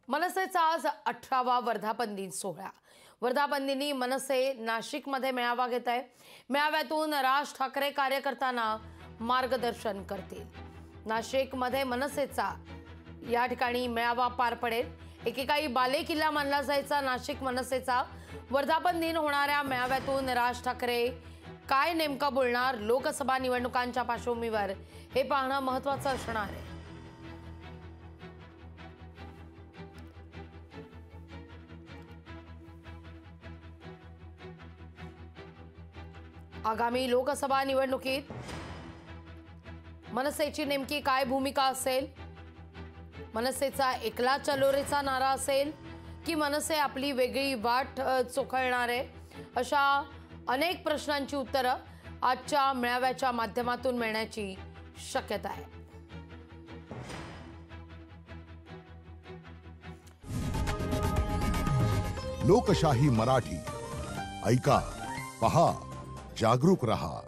मनसेचा आज 18वा वर्धापन दिन सोहळा। वर्धापन दिनी मनसे नाशिकमध्ये मेळावा घेत आहे। मेळाव्यातून राज ठाकरे कार्यकर्त्यांना मार्गदर्शन करतील। नाशिकमध्ये मनसेचा या ठिकाणी मेळावा पार पडेल। एकेकाळी बालेकिल्ला मानला जायचा नाशिक मनसेचा वर्धापन दिन होणाऱ्या मेळाव्यातून राज ठाकरे काय नेमका बोलणार, लोकसभा निवडणुकांच्या पार्श्वभूमीवर हे पाहणं महत्त्वाचं असणार आहे। आगामी लोकसभा निवडणुकीत मनसेची नेमकी काय भूमिका असेल? मनसेचा एकला चलोरेचा नारा असेल की मनसे आपली वेगळी वाट चोखळणार आहे? अशा अनेक प्रश्नांची उत्तरं आजच्या मेळाव्याच्या माध्यमातून मिळण्याची शक्यता आहे। लोकशाही मराठी ऐका, पहा, जागरूक रहा।